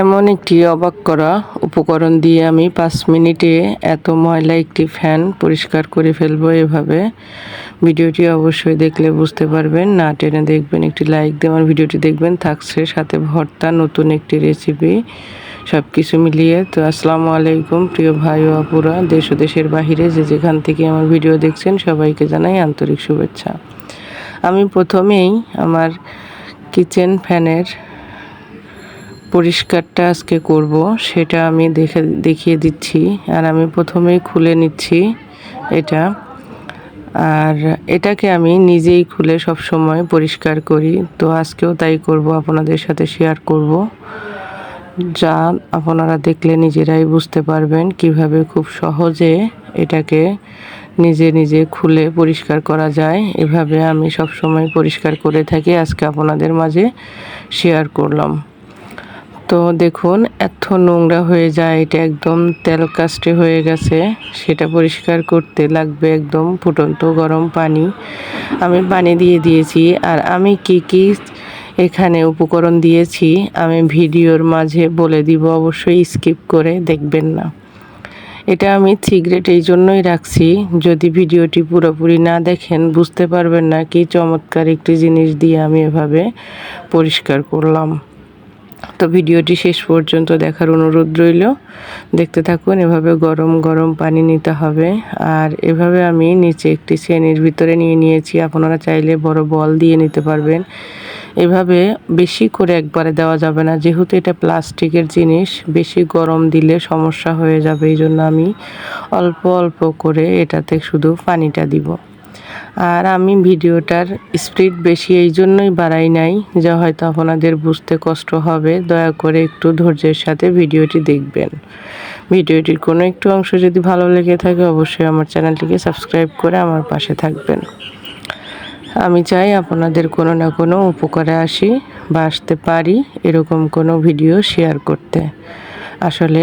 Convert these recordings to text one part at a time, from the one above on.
এমন একটি অবাক করা উপকরণ দিয়ে আমি 5 মিনিটে এত ময়লা একটি ফ্যান পরিষ্কার করে ফেলবো এভাবে। ভিডিওটি অবশ্যই দেখলে বুঝতে পারবেন, না টেনে দেখবেন, একটি লাইক দিয়ে আমার ভিডিওটি দেখবেন। থাকছে সাথে ভর্তা, নতুন একটি রেসিপি, সব কিছু মিলিয়ে। তো আসসালামু আলাইকুম প্রিয় ভাই ও আপুরা, দেশ ও দেশের বাহিরে যে যেখান থেকে আমার ভিডিও দেখছেন সবাইকে জানাই আন্তরিক শুভেচ্ছা। আমি প্রথমেই আমার কিচেন ফ্যানের পরিষ্কারটা আজকে করব, সেটা আমি দেখিয়ে দিচ্ছি। আর আমি প্রথমেই খুলে নিচ্ছি এটা, আর এটাকে আমি নিজেই খুলে সব সময় পরিষ্কার করি। তো আজকেও তাই করব, আপনাদের সাথে শেয়ার করব, যা আপনারা দেখলে নিজেরাই বুঝতে পারবেন কিভাবে খুব সহজে এটাকে নিজে নিজে খুলে পরিষ্কার করা যায়। এভাবে আমি সব সময় পরিষ্কার করে থাকি, আজকে আপনাদের মাঝে শেয়ার করলাম। তো দেখুন, এত নোংরা হয়ে যায়, এটা একদম তেল কাস্টে হয়ে গেছে। সেটা পরিষ্কার করতে লাগবে একদম ফুটন্ত গরম পানি। আমি পানি দিয়ে দিয়েছি। আর আমি কি এখানে উপকরণ দিয়েছি আমি ভিডিওর মাঝে বলে দিব, অবশ্যই স্কিপ করে দেখবেন না। এটা আমি সিক্রেট এই জন্যই রাখছি, যদি ভিডিওটি পুরোপুরি না দেখেন বুঝতে পারবেন না কি চমৎকার একটি জিনিস দিয়ে আমি এভাবে পরিষ্কার করলাম। তো ভিডিওটি শেষ পর্যন্ত দেখার অনুরোধ রইল, দেখতে থাকুন। এভাবে গরম গরম পানি নিতে হবে। আর এভাবে আমি নিচে একটি শ্রেণীর ভিতরে নিয়ে নিয়েছি, আপনারা চাইলে বড় বল দিয়ে নিতে পারবেন। এভাবে বেশি করে একবারে দেওয়া যাবে না, যেহেতু এটা প্লাস্টিকের জিনিস, বেশি গরম দিলে সমস্যা হয়ে যাবে। এই জন্য আমি অল্প অল্প করে এটাতে শুধু পানিটা দিব। আর আমি ভিডিওটার স্পিড বেশি এই জন্যই বাড়াই নাই, যা হয়তো আপনাদের বুঝতে কষ্ট হবে। দয়া করে একটু ধৈর্যের সাথে ভিডিওটি দেখবেন। ভিডিওটির কোনো একটু অংশ যদি ভালো লেগে থাকে অবশ্যই আমার চ্যানেলটিকে সাবস্ক্রাইব করে আমার পাশে থাকবেন। আমি চাই আপনাদের কোনো না কোনো উপকারে আসি বা আসতে পারি, এরকম কোনো ভিডিও শেয়ার করতে। আসলে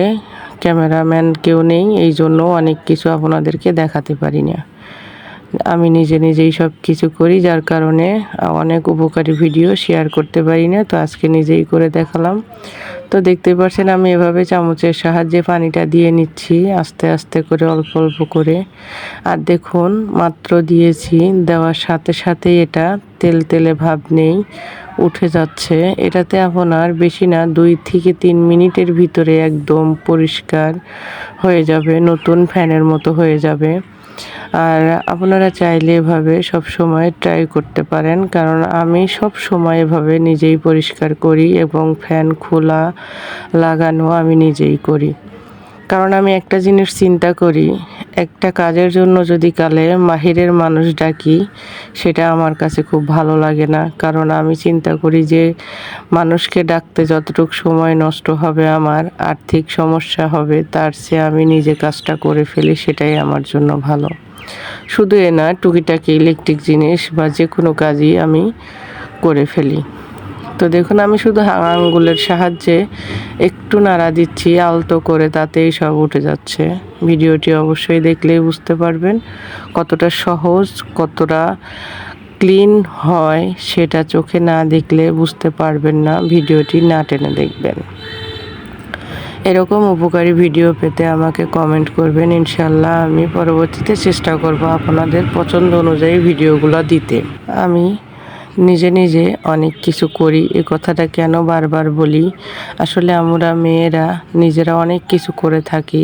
ক্যামেরাম্যান কেউ নেই, এই জন্য অনেক কিছু আপনাদেরকে দেখাতে পারি না। আমি নিজেই সব কিছু করি, যার কারণে অনেক উপকারী ভিডিও শেয়ার করতে পারি না। তো আজকে নিজেই করে দেখালাম। তো দেখতে পাচ্ছেন আমি এভাবে চামচের সাহায্যে পানিটা দিয়ে নিচ্ছি, আস্তে আস্তে করে, অল্প অল্প করে। আর দেখুন, মাত্র দিয়েছি, দেওয়ার সাথে সাথে এটা তেলে ভাব নেই, উঠে যাচ্ছে। এটাতে আপনার বেশি না 2 থেকে 3 মিনিটের ভিতরে একদম পরিষ্কার হয়ে যাবে, নতুন ফ্যানের মতো হয়ে যাবে। আর আপনারা চাইলে এভাবে সব সময় ট্রাই করতে পারেন, কারণ আমি সব সময় এভাবে নিজেই পরিষ্কার করি এবং ফ্যান খোলা লাগানো আমি নিজেই করি। কারণ আমি একটা জিনিস চিন্তা করি, একটা কাজের জন্য যদি কালে মাহিরের মানুষ ডাকি, সেটা আমার কাছে খুব ভালো লাগে না। কারণ আমি চিন্তা করি যে মানুষকে ডাকতে যতটুকু সময় নষ্ট হবে, আমার আর্থিক সমস্যা হবে, তার চেয়ে আমি নিজে কাজটা করে ফেলি, সেটাই আমার জন্য ভালো। শুধু এ না, টুকিটাকি ইলেকট্রিক জিনিস বা যে কোনো কাজই আমি করে ফেলি। তো দেখুন, আমি শুধু আঙুলের সাহায্যে একটু নাড়া দিচ্ছি আলতো করে, তাতেই সব উঠে যাচ্ছে। ভিডিওটি অবশ্যই দেখলেই বুঝতে পারবেন কতটা সহজ, কতটা ক্লিন হয়। সেটা চোখে না দেখলে বুঝতে পারবেন না, ভিডিওটি না টেনে দেখবেন। এরকম উপকারী ভিডিও পেতে আমাকে কমেন্ট করবেন, ইনশাল্লাহ আমি পরবর্তীতে চেষ্টা করব আপনাদের পছন্দ অনুযায়ী ভিডিওগুলো দিতে। আমি নিজে অনেক কিছু করি, এ কথাটা কেন বারবার বলি, আসলে আমরা মেয়েরা নিজেরা অনেক কিছু করে থাকি,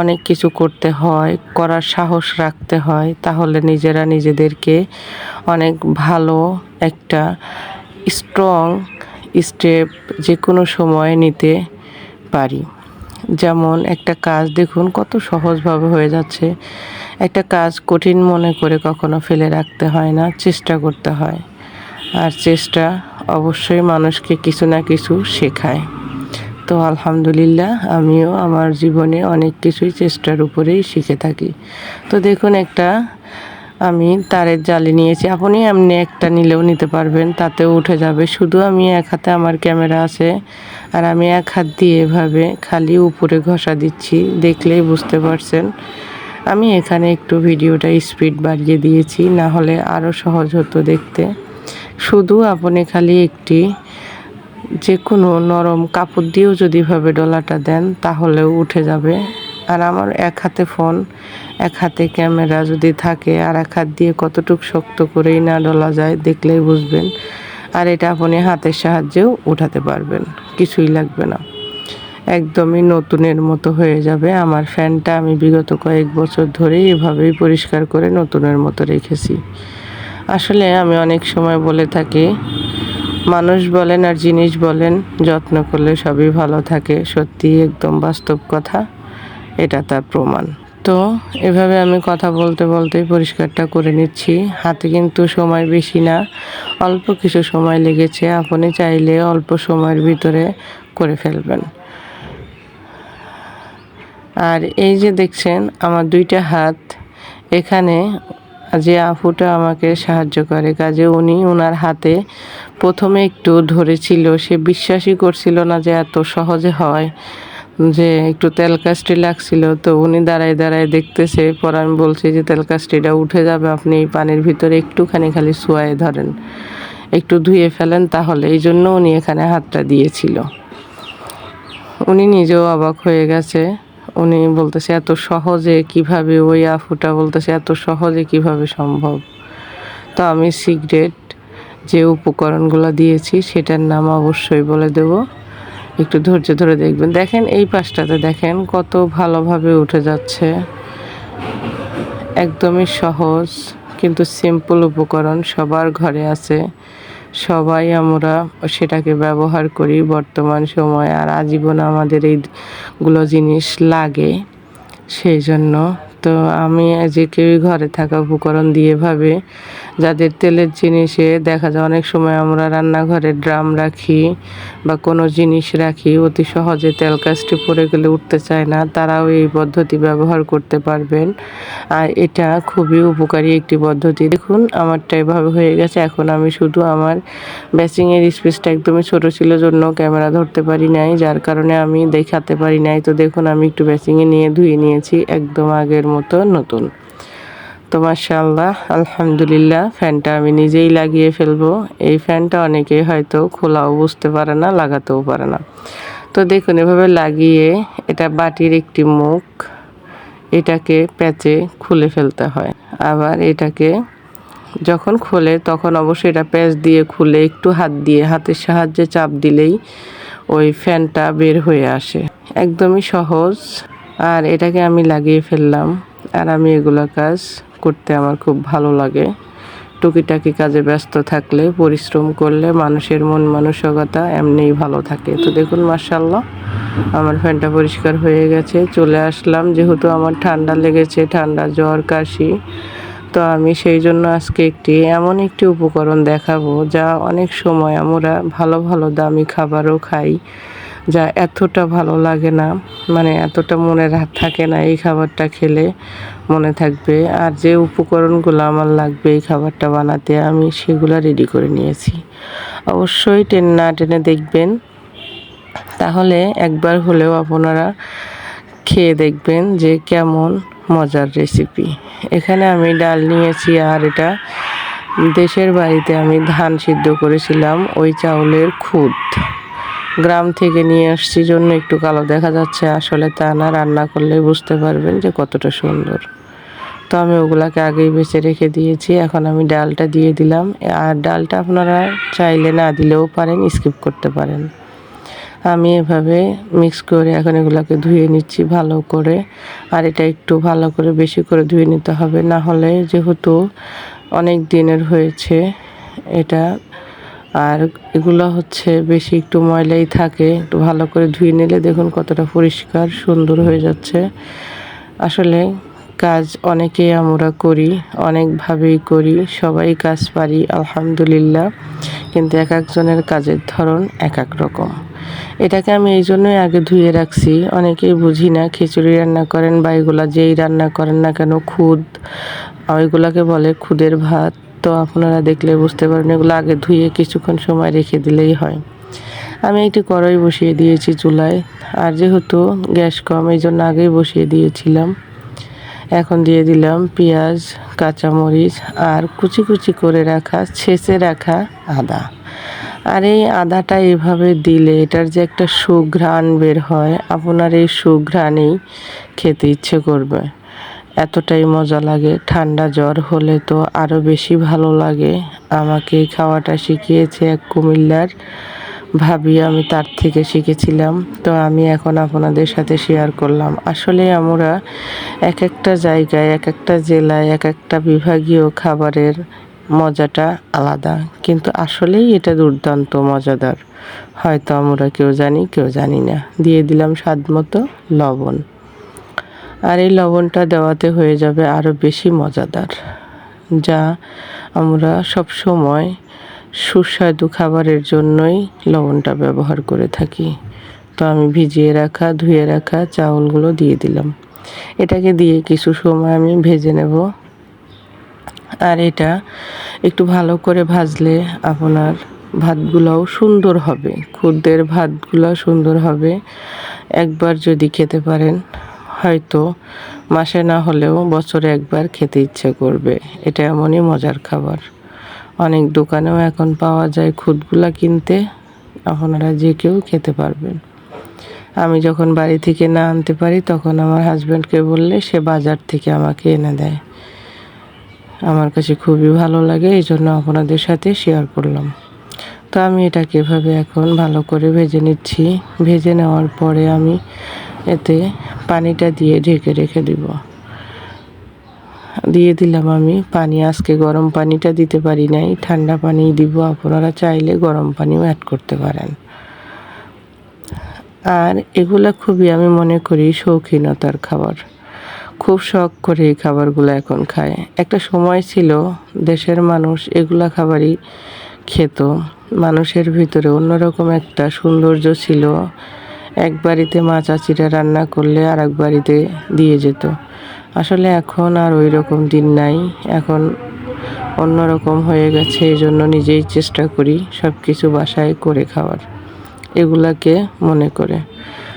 অনেক কিছু করতে হয়, করার সাহস রাখতে হয়, তাহলে নিজেরা নিজেদেরকে অনেক ভালো একটা স্ট্রং স্টেপ যে কোনো সময় নিতে পারি। যেমন একটা কাজ দেখুন কত সহজভাবে হয়ে যাচ্ছে। একটা কাজ কঠিন মনে করে কখনো ফেলে রাখতে হয় না, চেষ্টা করতে হয়। আর চেষ্টা অবশ্যই মানুষকে কিছু না কিছু শেখায়। তো আলহামদুলিল্লাহ, আমিও আমার জীবনে অনেক কিছুই চেষ্টার উপরেই শিখে থাকি। তো দেখুন, আমি তারের জালি নিয়েছি, আপনি এমনি একটা নিলেও নিতে পারবেন, তাতেও উঠে যাবে। শুধু আমি এক হাতে আমার ক্যামেরা আছে, আর আমি এক হাত দিয়ে এভাবে খালি উপরে ঘষা দিচ্ছি, দেখলেই বুঝতে পারছেন। আমি এখানে একটু ভিডিওটা স্পিড বাড়িয়ে দিয়েছি, না হলে আরও সহজ হতো দেখতে। শুধু আপনি খালি একটি যে কোনো নরম কাপড় দিয়েও যদি এভাবে ডলাটা দেন তাহলেও উঠে যাবে। আর আমার এক হাতে ফোন, এক হাতে ক্যামেরা যদি থাকে আর এক হাত দিয়ে কতটুকু শক্ত করেই না ডলা যায় দেখলেই বুঝবেন। আর এটা আপনি হাতের সাহায্যেও উঠাতে পারবেন, কিছুই লাগবে না, একদমই নতুনের মতো হয়ে যাবে। আমার ফ্যানটা আমি বিগত কয়েক বছর ধরেই এভাবেই পরিষ্কার করে নতুনের মতো রেখেছি। আসলে আমি অনেক সময় বলে থাকি, মানুষ বলেন আর জিনিস বলেন, যত্ন করলে সবই ভালো থাকে। সত্যি একদম বাস্তব কথা, এটা তার প্রমাণ। তো এভাবে আমি কথা বলতে বলতেই পরিষ্কারটা করে নিচ্ছি। হাতে কিন্তু সময় বেশি না, অল্প কিছু সময় লেগেছে। আপনি চাইলে অল্প সময়ের ভিতরে করে ফেলবেন। আর এই যে দেখছেন আমার দুইটা হাত, এখানে যে আপুটা আমাকে সাহায্য করে কাজে, উনি ওনার হাতে প্রথমে একটু ধরেছিল, সে বিশ্বাসই করছিল না যে এত সহজে হয়, যে একটু তেল কাস্টি লাগছিল। তো উনি দাঁড়ায় দাঁড়ায় দেখতেছে, পর আমি বলছি যে তেল কাস্টিটা উঠে যাবে, আপনি এই পানির ভিতরে একটুখানি খালি শোয়ায় ধরেন, একটু ধুয়ে ফেলেন তাহলে। এই জন্য উনি এখানে হাতটা দিয়েছিল। উনি নিজেও অবাক হয়ে গেছে। উনি বলতেছে এত সহজে কিভাবে, ওই আফুটা বলতেছে এত সহজে কিভাবে সম্ভব। তো আমি সিক্রেট যে উপকরণগুলো দিয়েছি সেটার নাম অবশ্যই বলে দেব, একটু ধৈর্য ধরে দেখবেন। দেখেন এই পাশটাতে দেখেন কত ভালোভাবে উঠে যাচ্ছে। একদমই সহজ কিন্তু সিম্পল উপকরণ, সবার ঘরে আছে, সবাই আমরা সেটাকে ব্যবহার করি বর্তমান সময়ে, আর আজীবন আমাদের এইগুলো জিনিস লাগে। সেই জন্য তো আমি যে কেউই ঘরে থাকা উপকরণ দিয়ে ভাবে, যাদের তেলের জিনিসে দেখা যায় অনেক সময় আমরা রান্নাঘরে ড্রাম রাখি বা কোনো জিনিস রাখি, অতি সহজে তেল কাজটি পড়ে গেলে উঠতে চায় না, তারাও এই পদ্ধতি ব্যবহার করতে পারবেন। আর এটা খুবই উপকারী একটি পদ্ধতি। দেখুন আমারটা এভাবে হয়ে গেছে। এখন আমি শুধু আমার বেসিংয়ের স্পেসটা একদমই ছোট ছিল জন্য ক্যামেরা ধরতে পারি নাই, যার কারণে আমি দেখাতে পারি নাই। তো দেখুন আমি একটু বেসিংয়ে নিয়ে ধুয়ে নিয়েছি, একদম আগের মতো নতুন। তো মাশাআল্লাহ, আলহামদুলিল্লাহ, ফ্যানটা আমি নিজেই লাগিয়ে ফেলবো। এই ফ্যানটা অনেকে হয়তো খোলাও বুঝতে পারে না, লাগাতেও পারে না। তো দেখুন এভাবে লাগিয়ে, এটা বাটির একটি মুখ, এটাকে প্যাচে খুলে ফেলতে হয়। আবার এটাকে যখন খোলে তখন অবশ্যই এটা প্যাচ দিয়ে খুলে একটু হাত দিয়ে, হাতের সাহায্যে চাপ দিলেই ওই ফ্যানটা বের হয়ে আসে। একদমই সহজ। আর এটাকে আমি লাগিয়ে ফেললাম। আর আমি এগুলো কাজ করতে আমার খুব ভালো লাগে। টুকিটাকি কাজে ব্যস্ত থাকলে, পরিশ্রম করলে মানুষের মন মানসিকতা এমনিই ভালো থাকে। তো দেখুন মাশাআল্লাহ, আমার ফ্যানটা পরিষ্কার হয়ে গেছে। চলে আসলাম, যেহেতু আমার ঠান্ডা লেগেছে, ঠান্ডা জ্বর কাশি, তো আমি সেই জন্য আজকে এমন একটি উপকরণ দেখাবো যা অনেক সময় আমরা ভালো ভালো দামি খাবারও খাই, যা এতটা ভালো লাগে না, মানে এতটা মনে থাকে না এই খাবারটা খেলে মনে থাকবে। আর যে উপকরণগুলো আমার লাগবে এই খাবারটা বানাতে, আমি সেগুলো রেডি করে নিয়েছি। অবশ্যই টেনে না টেনে দেখবেন, তাহলে একবার হলেও আপনারা খেয়ে দেখবেন যে কেমন মজার রেসিপি। এখানে আমি ডাল নিয়েছি, আর এটা দেশের বাড়িতে আমি ধান সিদ্ধ করেছিলাম, ওই চাউলের খুদ গ্রাম থেকে নিয়ে আসছি জন্য একটু কালো দেখা যাচ্ছে, আসলে তা না, রান্না করলে বুঝতে পারবেন যে কতটা সুন্দর। তো আমি ওগুলাকে আগেই বেছে রেখে দিয়েছি। এখন আমি ডালটা দিয়ে দিলাম। আর ডালটা আপনারা চাইলে না দিলেও পারেন, স্কিপ করতে পারেন। আমি এভাবে মিক্স করে এখন এগুলোকে ধুয়ে নিচ্ছি ভালো করে। আর এটা একটু ভালো করে বেশি করে ধুয়ে নিতে হবে, না হলে যেহেতু অনেক দিনের হয়েছে এটা, আর এগুলো হচ্ছে বেশি একটু ময়লাই থাকে, একটু ভালো করে ধুয়ে নিলে দেখুন কতটা পরিষ্কার সুন্দর হয়ে যাচ্ছে। আসলে কাজ অনেকেই আমরা করি, অনেকভাবেই করি, সবাই কাজ পারি আলহামদুলিল্লাহ, কিন্তু এক একজনের কাজের ধরন এক এক রকম। এটাকে আমি এই জন্যই আগে ধুয়ে রাখছি, অনেকেই বুঝি না, খিচুড়ি রান্না করেন বা এগুলা যেই রান্না করেন না কেন, খুদ ওইগুলাকে বলে খুদের ভাত। তো আপনারা দেখলে বুঝতে পারেন, এগুলো আগে ধুয়ে কিছুক্ষণ সময় রেখে দিলেই হয়। আমি একটি কড়াই বসিয়ে দিয়েছি চুলায়, আর যেহেতু গ্যাস কম এই জন্য আগেই বসিয়ে দিয়েছিলাম। এখন দিয়ে দিলাম পেঁয়াজ, কাঁচামরিচ আর কুচি কুচি করে রাখা, ছেঁচে রাখা আদা। আর এই আদাটা এইভাবে দিলে এটার যে একটা সুঘ্রাণ বের হয়, আপনার এই সুঘ্রাণেই খেতে ইচ্ছে করবে। এতটাই মজা লাগে। ঠান্ডা জ্বর হলে তো আরও বেশি ভালো লাগে। আমাকে এই খাওয়াটা শিখিয়েছে এক কুমিল্লার ভাবি, আমি তার থেকে শিখেছিলাম। তো আমি এখন আপনাদের সাথে শেয়ার করলাম। আসলে আমরা এক একটা জায়গায়, এক একটা জেলায়, এক একটা বিভাগীয় খাবারের মজাটা আলাদা, কিন্তু আসলেই এটা দুর্দান্ত মজাদার। হয়তো আমরা কেউ জানি, কেউ জানি না। দিয়ে দিলাম স্বাদ মতো লবণ। আর এই লবণটা দেওয়াতে হয়ে যাবে আরও বেশি মজাদার, যা আমরা সব সময় সুস্বাদু খাবারের জন্যই লবণটা ব্যবহার করে থাকি। তো আমি ভিজিয়ে রাখা, ধুয়ে রাখা চাউলগুলো দিয়ে দিলাম। এটাকে দিয়ে কিছু সময় আমি ভেজে নেব। আর এটা একটু ভালো করে ভাজলে আপনার ভাতগুলোও সুন্দর হবে, খুদের ভাতগুলো সুন্দর হবে। একবার যদি খেতে পারেন, হয়তো মাসে না হলেও বছরে একবার খেতে ইচ্ছে করবে। এটা এমনই মজার খাবার। অনেক দোকানেও এখন পাওয়া যায় খুদগুলা কিনতে, আপনারা যে কেউ খেতে পারবেন। আমি যখন বাড়ি থেকে না আনতে পারি তখন আমার হাজব্যান্ডকে বললে সে বাজার থেকে আমাকে এনে দেয়। আমার কাছে খুবই ভালো লাগে, এই জন্য আপনাদের সাথে শেয়ার করলাম। তো আমি এটাকে এভাবে এখন ভালো করে ভেজে নিচ্ছি। ভেজে নেওয়ার পরে আমি এতে পানিটা দিয়ে ঢেকে রেখে দিব। দিয়ে দিলাম আমি পানি। আজকে গরম পানিটা দিতে পারি নাই, ঠান্ডা পানি দিব। আপনারা চাইলে গরম পানিও অ্যাড করতে পারেন। আর এগুলা খুবই, আমি মনে করি, শৌখিনতার খাবার। খুব শখ করে এই খাবারগুলো এখন খায়। একটা সময় ছিল দেশের মানুষ এগুলা খাবারই খেত। মানুষের ভিতরে অন্যরকম একটা সৌন্দর্য ছিল। এক বাড়িতে মা চাচিরা রান্না করলে আর এক বাড়িতে দিয়ে যেত। আসলে এখন আর ওই রকম দিন নাই, এখন অন্যরকম হয়ে গেছে। এই জন্য নিজেই চেষ্টা করি সব কিছু বাসায় করে খাওয়ার, এগুলাকে মনে করে।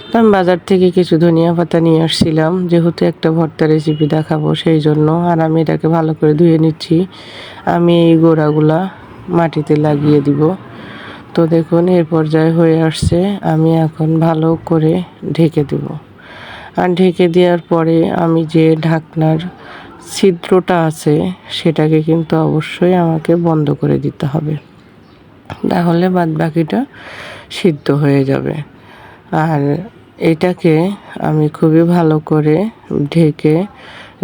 তো আমি বাজার থেকে কিছু ধনিয়া পাতা নিয়ে আসছিলাম, যেহেতু একটা ভর্তা রেসিপি দেখাবো সেই জন্য। আর আমি এটাকে ভালো করে ধুয়ে নিচ্ছি। আমি এই গোড়াগুলা মাটিতে লাগিয়ে দিব। তো দেখুন এর পর্যায়ে হয়ে আসছে। আমি এখন ভালো করে ঢেকে দেব। আর ঢেকে দেওয়ার পরে আমি যে ঢাকনার ছিদ্রটা আছে সেটাকে কিন্তু অবশ্যই আমাকে বন্ধ করে দিতে হবে, তাহলে বাদ বাকিটা সিদ্ধ হয়ে যাবে। আর এটাকে আমি খুবই ভালো করে ঢেকে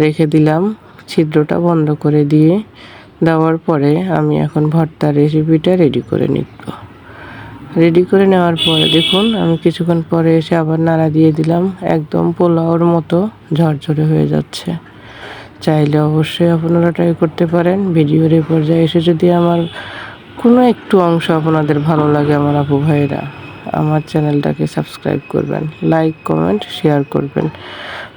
রেখে দিলাম, ছিদ্রটা বন্ধ করে দিয়ে। দেওয়ার পরে আমি এখন ভর্তার রেসিপিটা রেডি করে নিব। রেডি করে নেওয়ার পরে দেখুন আমি কিছুক্ষণ পরে এসে আবার নাড়া দিয়ে দিলাম। একদম পোলাওর মতো ঝরঝরে হয়ে যাচ্ছে। চাইলে অবশ্যই আপনারা ট্রাই করতে পারেন। ভিডিওর এই পর্যায়ে এসে যদি আমার কোনো একটু অংশ আপনাদের ভালো লাগে, আমার আপু ভাইয়েরা, আমার চ্যানেলটাকে সাবস্ক্রাইব করবেন, লাইক কমেন্ট শেয়ার করবেন,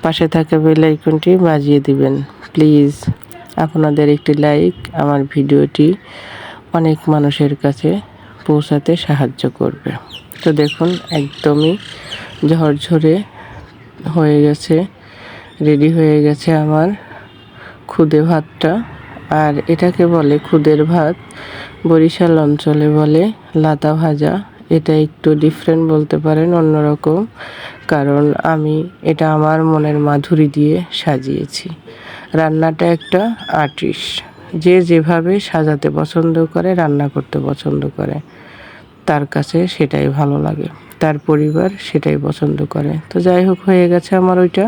পাশে থাকা বেল আইকনটি বাজিয়ে দিবেন প্লিজ। আপনাদের একটি লাইক আমার ভিডিওটি অনেক মানুষের কাছে পৌঁছাতে সাহায্য করবে। তো দেখুন একদমই ঝরঝরে হয়ে গেছে, রেডি হয়ে গেছে আমার খুদে ভাতটা। আর এটাকে বলে খুদের ভাত, বরিশাল অঞ্চলে বলে লাতা ভাজা। এটা একটু ডিফারেন্ট বলতে পারেন, অন্যরকম, কারণ আমি এটা আমার মনের মাধুরী দিয়ে সাজিয়েছি। রান্নাটা একটা আর্টিস্ট, যে যেভাবে সাজাতে পছন্দ করে, রান্না করতে পছন্দ করে, তার কাছে সেটাই ভালো লাগে, তার পরিবার সেটাই পছন্দ করে। তো যাই হোক, হয়ে গেছে আমার ওইটা।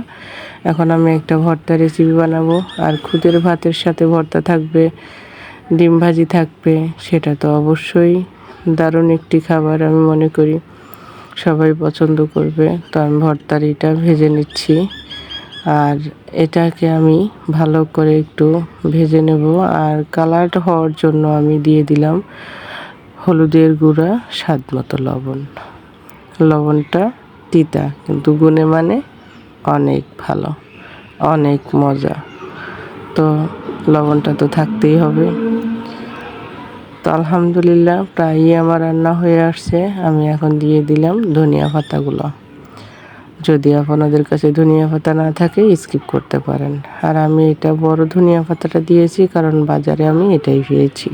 এখন আমি একটা ভর্তা রেসিপি বানাবো। আর খুদের ভাতের সাথে ভর্তা থাকবে, ডিম ভাজি থাকবে, সেটা তো অবশ্যই দারুণ একটি খাবার। আমি মনে করি সবাই পছন্দ করবে। তো আমি ভর্তারিটা ভেজে নিচ্ছি। আর এটাকে আমি ভালো করে একটু ভেজে নেব। আর কালার হওয়ার জন্য আমি দিয়ে দিলাম হলুদের গুঁড়া, স্বাদ মতো লবণ। লবণটা তিতা কিন্তু গুণে মানে অনেক ভালো, অনেক মজা। তো লবণটা তো থাকতেই হবে। তো আলহামদুলিল্লাহ প্রায়ই আমার রান্না হয়ে আসছে। আমি এখন দিয়ে দিলাম ধনিয়া পাতাগুলো। যদি আপনাদের কাছে ধনিয়া পাতা না থাকে স্কিপ করতে পারেন। আর আমি এটা বড় ধনিয়া পাতাটা দিয়েছি কারণ বাজারে আমি এটাই পেয়েছি।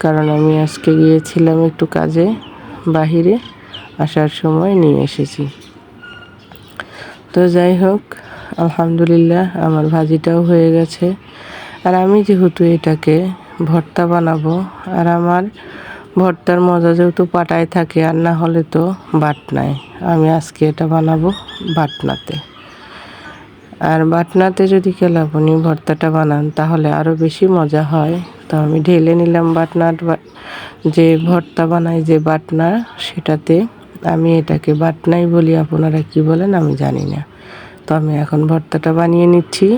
কারণ আমি আজকে গিয়েছিলাম একটু কাজে বাহিরে, আসার সময় নিয়ে এসেছি। তো যাই হোক, আলহামদুলিল্লাহ আমার ভাজিটাও হয়ে গেছে। আর আমি যেহেতু এটাকে ভর্তা বানাবো, আর আমার ভর্তার মজা যেহেতু পাটায় থাকে আর না হলে তো বাটনায়, আমি আজকে এটা বানাবো বাটনাতে। আর বাটনাতে যদি আপনি ভর্তাটা বানান তাহলে আরও বেশি মজা হয়। তো আমি ঢেলে নিলাম বাটনার যে ভর্তা বানাই যে বাটনা, সেটাতে। আমি এটাকে বাটনাই বলি, আপনারা কি বলেন আমি জানি না। তো আমি এখন ভর্তাটা বানিয়ে নিচ্ছি।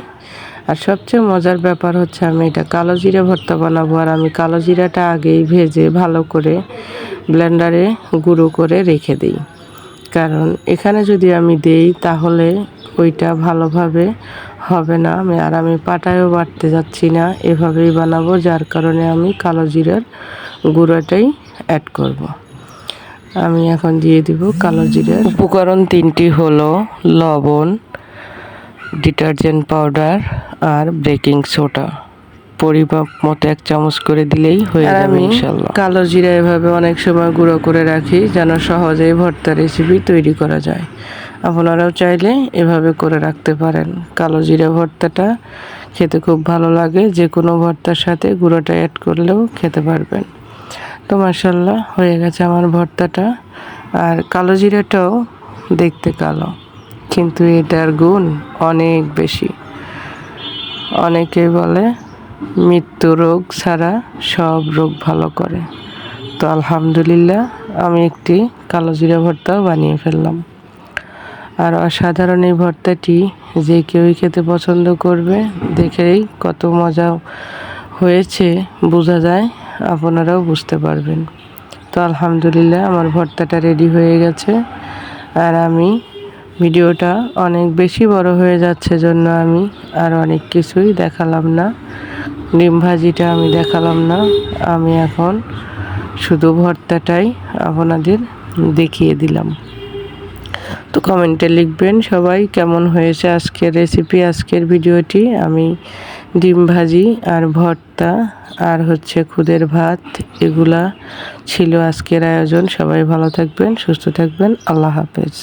আর সবচেয়ে মজার ব্যাপার হচ্ছে আমি এটা কালো জিরা ভর্তা বানাবো। আর আমি কালো জিরাটা আগেই ভেজে ভালো করে ব্লেন্ডারে গুঁড়ো করে রেখে দিই, কারণ এখানে যদি আমি দেই তাহলে ওইটা ভালোভাবে হবে না। আমি পাটায়ও বাটতে যাচ্ছি না, এভাবেই বানাবো, যার কারণে আমি কালো জিরার গুঁড়োটাই অ্যাড করব। আমি এখন দিয়ে দিব কালো জিরার উপকরণ। 3টি হলো লবণ, ডিটারজেন্ট পাউডার আর বেকিং সোডা। পরিমাপ মতো 1 চামচ করে দিলেই হয়ে যাবে ইনশাআল্লাহ। কালো জিরা এভাবে অনেক সময় গুঁড়ো করে রাখি যেন সহজেই ভর্তা রেসিপি তৈরি করা যায়। আপনারাও চাইলে এভাবে করে রাখতে পারেন। কালো জিরা ভর্তাটা খেতে খুব ভালো লাগে, যে কোনো ভর্তার সাথে গুঁড়োটা অ্যাড করলেও খেতে পারবেন। তো মাশাআল্লাহ হয়ে গেছে আমার ভর্তাটা। আর কালো জিরাটাও দেখতে কালো, কিন্তু এটার গুণ অনেক বেশি। অনেকে বলে মৃত্যু রোগ ছাড়া সব রোগ ভালো করে। তো আলহামদুলিল্লাহ আমি একটি কালো জিরা ভর্তাও বানিয়ে ফেললাম। আর অসাধারণ এই ভর্তাটি যে কেউই খেতে পছন্দ করবে। দেখেই কত মজা হয়েছে বোঝা যায়, আপনারাও বুঝতে পারবেন। তো আলহামদুলিল্লাহ আমার ভর্তাটা রেডি হয়ে গেছে। আর আমি ভিডিওটা অনেক বেশি বড় হয়ে যাচ্ছে জন্য আমি আর অনেক কিছুই দেখালাম না। ডিম ভাজিটা আমি দেখালাম না, আমি এখন শুধু ভর্তাটাই আপনাদের দেখিয়ে দিলাম। তো কমেন্টে লিখবেন সবাই কেমন হয়েছে আজকের রেসিপি, আজকের ভিডিওটি। আমি ডিম ভাজি আর ভর্তা আর হচ্ছে খুদের ভাত, এগুলা ছিল আজকের আয়োজন। সবাই ভালো থাকবেন, সুস্থ থাকবেন। আল্লাহ হাফেজ।